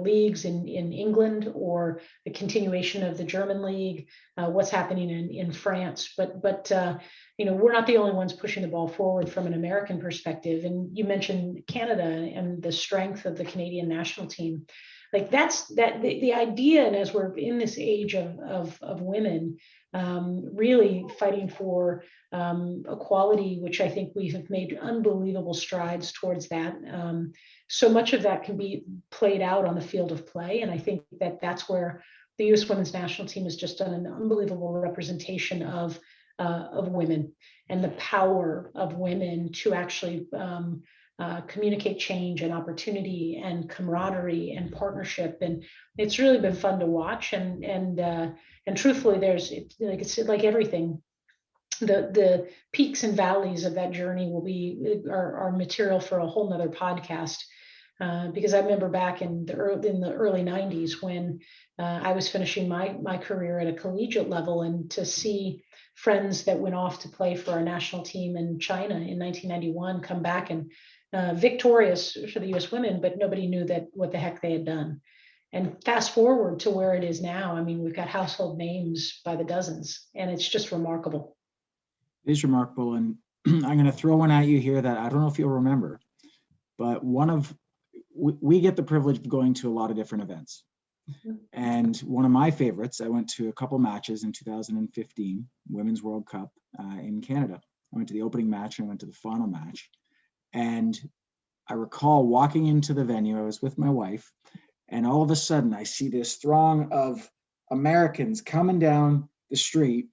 leagues in England, or the continuation of the German league, what's happening in France. But we're not the only ones pushing the ball forward from an American perspective. And you mentioned Canada and the strength of the Canadian national team. Like the idea, and as we're in this age of women really fighting for equality, which I think we have made unbelievable strides towards that. So much of that can be played out on the field of play, and I think that's where the U.S. Women's National Team has just done an unbelievable representation of women and the power of women to actually communicate change and opportunity and camaraderie and partnership. And it's really been fun to watch. And truthfully, it's like everything. The peaks and valleys of that journey are material for a whole nother podcast. Because I remember back in the early 90s when I was finishing my career at a collegiate level, and to see friends that went off to play for our national team in China in 1991 come back and victorious for the U.S. women, but nobody knew what the heck they had done. And fast forward to where it is now, I mean, we've got household names by the dozens, and it's just remarkable. It is remarkable, and I'm going to throw one at you here that I don't know if you'll remember, but we get the privilege of going to a lot of different events. Mm-hmm. And one of my favorites, I went to a couple matches in 2015, Women's World Cup in Canada. I went to the opening match and I went to the final match. And I recall walking into the venue, I was with my wife, and all of a sudden I see this throng of Americans coming down the street,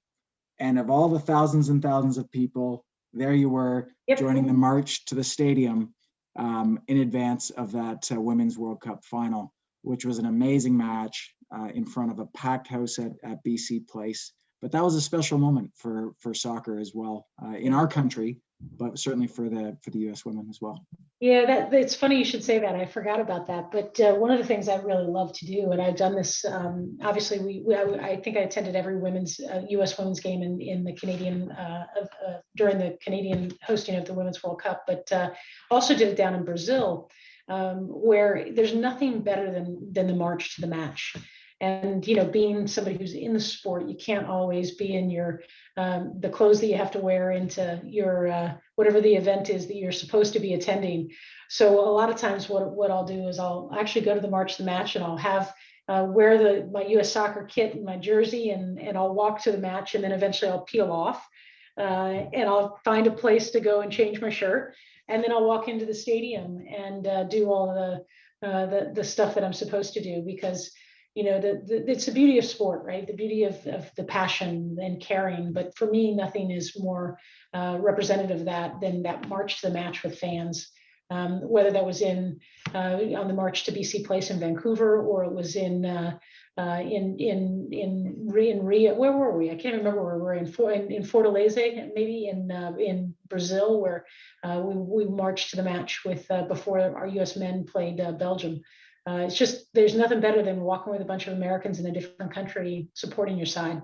and of all the thousands and thousands of people, there you were, yep, joining the march to the stadium in advance of that Women's World Cup final, which was an amazing match in front of a packed house at BC Place. But that was a special moment for soccer as well in our country, but certainly for the U.S. women as well. Yeah, it's funny you should say that. I forgot about that. But one of the things I really love to do, and I've done this, obviously, I think I attended every U.S. women's game in the Canadian during the Canadian hosting of the Women's World Cup, but also did it down in Brazil, where there's nothing better than the march to the match. And, being somebody who's in the sport, you can't always be in your, the clothes that you have to wear into your, whatever the event is that you're supposed to be attending. So a lot of times what I'll do is I'll actually go to the March to the Match, and I'll have, wear my US soccer kit and my jersey, and I'll walk to the match, and then eventually I'll peel off, and I'll find a place to go and change my shirt. And then I'll walk into the stadium and do all the stuff that I'm supposed to do, because it's the beauty of sport, right? The beauty of the passion and caring. But for me, nothing is more representative of that than that March to the Match with fans. Whether that was on the March to BC Place in Vancouver, or it was in Rio. Where were we? I can't remember where we were. In Fortaleza, maybe in Brazil, where we marched to the match with before our U.S. men played Belgium. It's just, there's nothing better than walking with a bunch of Americans in a different country supporting your side.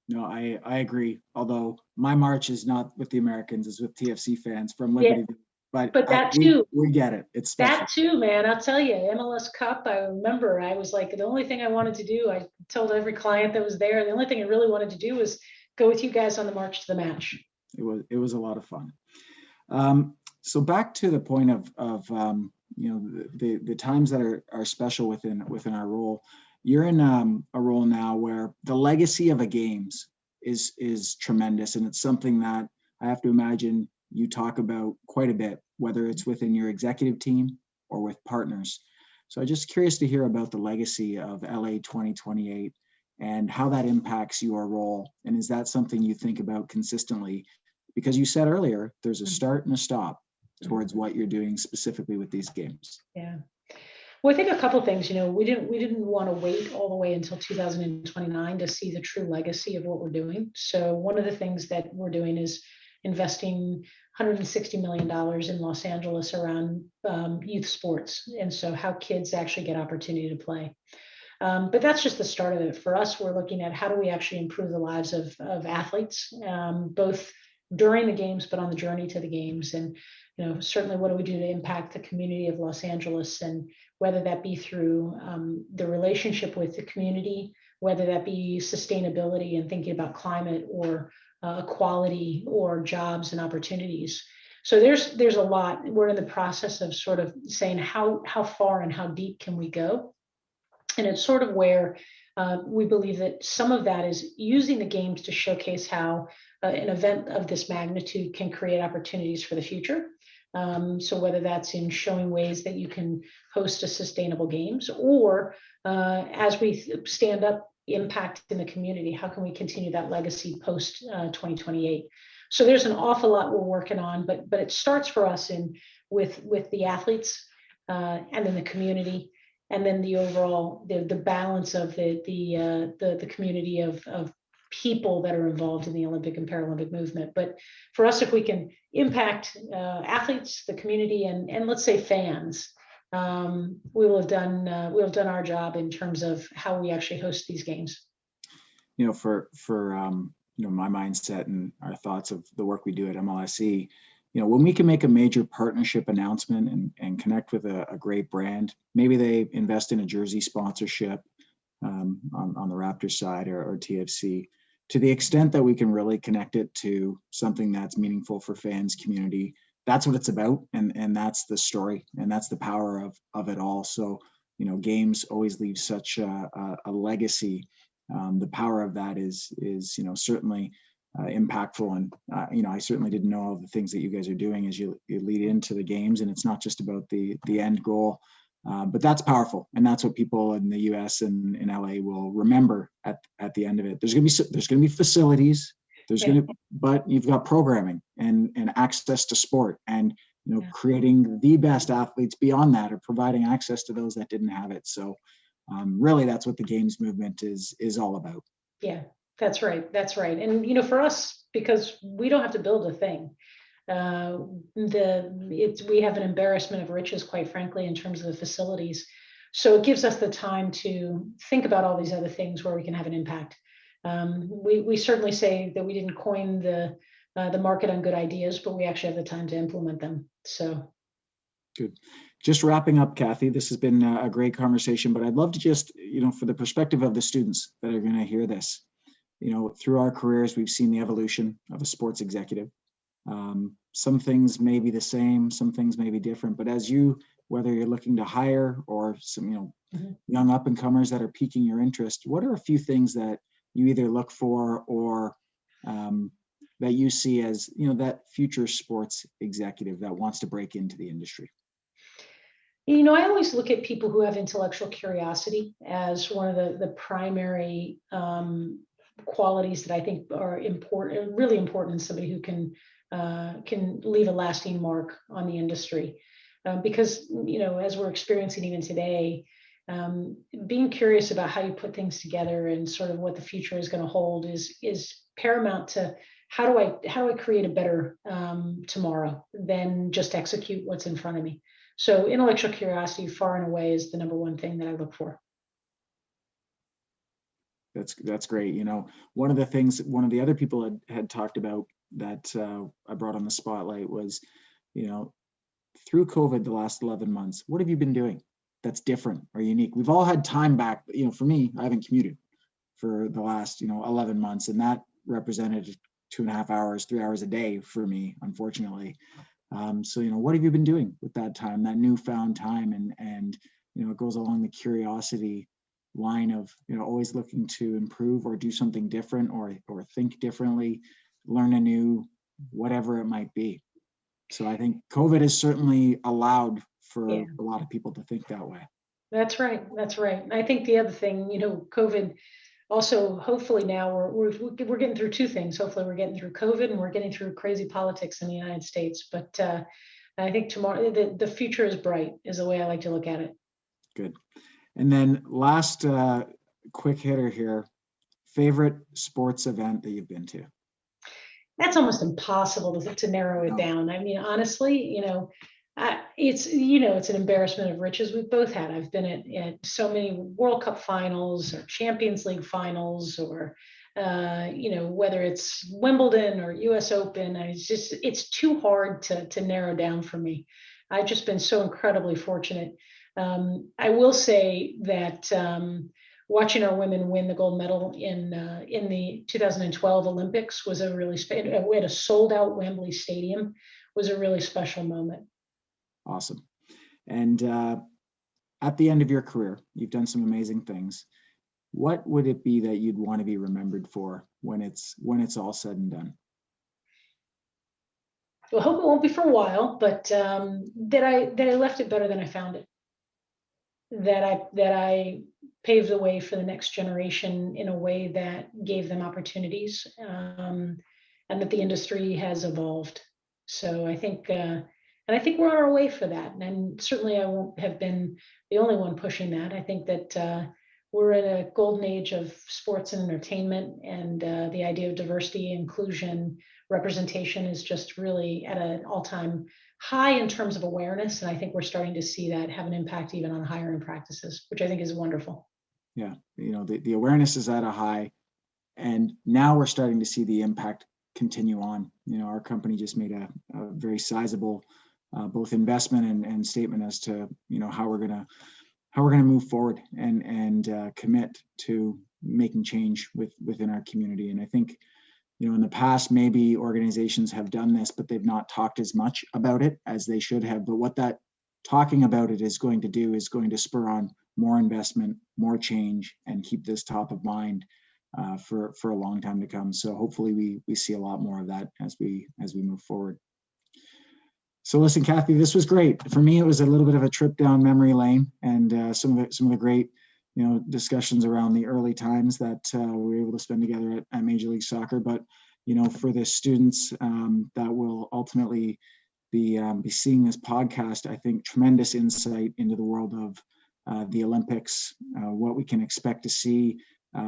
No, I agree. Although my march is not with the Americans, it's with TFC fans from Liberty. Yeah. But that too, we get it. It's special. That too, man. I'll tell you, MLS Cup. I remember I was like, the only thing I wanted to do, I told every client that was there, the only thing I really wanted to do was go with you guys on the March to the Match. It was a lot of fun. So back to the point of the times that are special within our role. You're in a role now where the legacy of a games is tremendous, and it's something that I have to imagine you talk about quite a bit, whether it's within your executive team or with partners. So I'm just curious to hear about the legacy of LA 2028 and how that impacts your role. And is that something you think about consistently? Because you said earlier, there's a start and a stop towards what you're doing specifically with these games. Yeah. Well, I think a couple of things, we didn't want to wait all the way until 2029 to see the true legacy of what we're doing. So one of the things that we're doing is investing $160 million in Los Angeles around youth sports. And so how kids actually get opportunity to play. But that's just the start of it. For us, we're looking at how do we actually improve the lives of athletes, both during the games, but on the journey to the games. And, certainly what do we do to impact the community of Los Angeles, and whether that be through the relationship with the community, whether that be sustainability and thinking about climate, or equality, or jobs and opportunities. So there's a lot. We're in the process of sort of saying how far and how deep can we go? And it's sort of where we believe that some of that is using the games to showcase how an event of this magnitude can create opportunities for the future. So whether that's in showing ways that you can host a sustainable games, or as we stand up impact in the community, how can we continue that legacy post 2028? So there's an awful lot we're working on, but it starts for us with the athletes, and then the community, and then the overall the balance of the community of people that are involved in the Olympic and Paralympic movement. But for us, if we can impact athletes, the community, and let's say fans, we'll have done our job in terms of how we actually host these games. For my mindset and our thoughts of the work we do at MLSE, when we can make a major partnership announcement and connect with a great brand, maybe they invest in a jersey sponsorship on the Raptors side or TFC, to the extent that we can really connect it to something that's meaningful for fans, community, that's what it's about. And that's the story, and that's the power of it all. So, games always leave such a legacy. The power of that is certainly impactful. And, I certainly didn't know all the things that you guys are doing as you lead into the games. And it's not just about the end goal, but that's powerful. And that's what people in the US and in LA will remember at the end of it. There's going to be facilities, but you've got programming and access to sport, and, creating the best athletes beyond that, or providing access to those that didn't have it. So really that's what the games movement is all about. Yeah, that's right. That's right. And, for us, because we don't have to build a thing, we have an embarrassment of riches, quite frankly, in terms of the facilities. So it gives us the time to think about all these other things where we can have an impact. We certainly say that we didn't coin the market on good ideas, but we actually have the time to implement them. So Good. Just wrapping up, Kathy, this has been a great conversation, but I'd love to just, for the perspective of the students that are going to hear this, through our careers, we've seen the evolution of a sports executive. Some things may be the same, some things may be different, but as you, whether you're looking to hire or some, young up and comers that are piquing your interest, what are a few things that you either look for or that you see as, that future sports executive that wants to break into the industry? I always look at people who have intellectual curiosity as one of the primary qualities that I think are important, really important in somebody who can leave a lasting mark on the industry. Because, as we're experiencing even today, being curious about how you put things together and sort of what the future is going to hold is paramount to how do I create a better tomorrow than just execute what's in front of me. So intellectual curiosity far and away is the number one thing that I look for. That's great. One of the other people had talked about that I brought on the spotlight was, through COVID, the last 11 months, what have you been doing that's different or unique? We've all had time back, for me, I haven't commuted for the last, 11 months, and that represented 2.5 hours, 3 hours a day for me, unfortunately. So, what have you been doing with that time, that newfound time? And it goes along the curiosity line of, always looking to improve or do something different or think differently, learn anew, whatever it might be. So I think COVID has certainly allowed for a lot of people to think that way. That's right. That's right. And I think the other thing, COVID also, hopefully now we're getting through two things. Hopefully we're getting through COVID and we're getting through crazy politics in the United States. But I think tomorrow, the future is bright, is the way I like to look at it. Good. And then last quick hitter here, favorite sports event that you've been to? That's almost impossible to narrow it down. I mean, honestly, it's an embarrassment of riches we've both had. I've been at so many World Cup finals or Champions League finals, or whether it's Wimbledon or US Open. It's too hard to narrow down for me. I've just been so incredibly fortunate. I will say that watching our women win the gold medal in the 2012 Olympics was we had a sold out Wembley Stadium, was a really special moment. Awesome. And at the end of your career, you've done some amazing things. What would it be that you'd want to be remembered for when it's all said and done? Well, I hope it won't be for a while, but that I left it better than I found it. That I paved the way for the next generation in a way that gave them opportunities, and that the industry has evolved. So I think, and I think we're on our way for that. And certainly I won't have been the only one pushing that. I think that we're in a golden age of sports and entertainment, and the idea of diversity, inclusion, representation is just really at an all-time high in terms of awareness. And I think we're starting to see that have an impact even on hiring practices, which I think is wonderful. Yeah, the awareness is at a high, and now we're starting to see the impact continue on. Our company just made a very sizable both investment and statement as to how we're gonna move forward and commit to making change within our community. And I think in the past, maybe organizations have done this, but they've not talked as much about it as they should have. But what that talking about it is going to do is going to spur on more investment, more change, and keep this top of mind for a long time to come. So hopefully we see a lot more of that as we move forward. So listen, Kathy, this was great. For me, it was a little bit of a trip down memory lane, and some of the great discussions around the early times that we were able to spend together at Major League Soccer. But for the students that will ultimately be seeing this podcast, I think tremendous insight into the world of the Olympics, what we can expect to see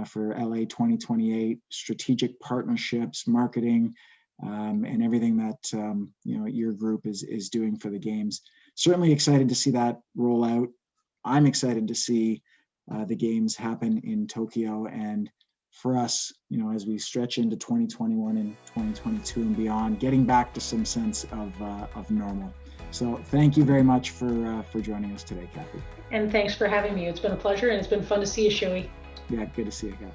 for LA 2028, strategic partnerships, marketing, and everything that your group is doing for the games. Certainly excited to see that roll out. I'm excited to see the games happen in Tokyo, and for us, as we stretch into 2021 and 2022 and beyond, getting back to some sense of normal. So thank you very much for joining us today, Kathy. And thanks for having me. It's been a pleasure, and it's been fun to see you, Shuey. Yeah, good to see you again.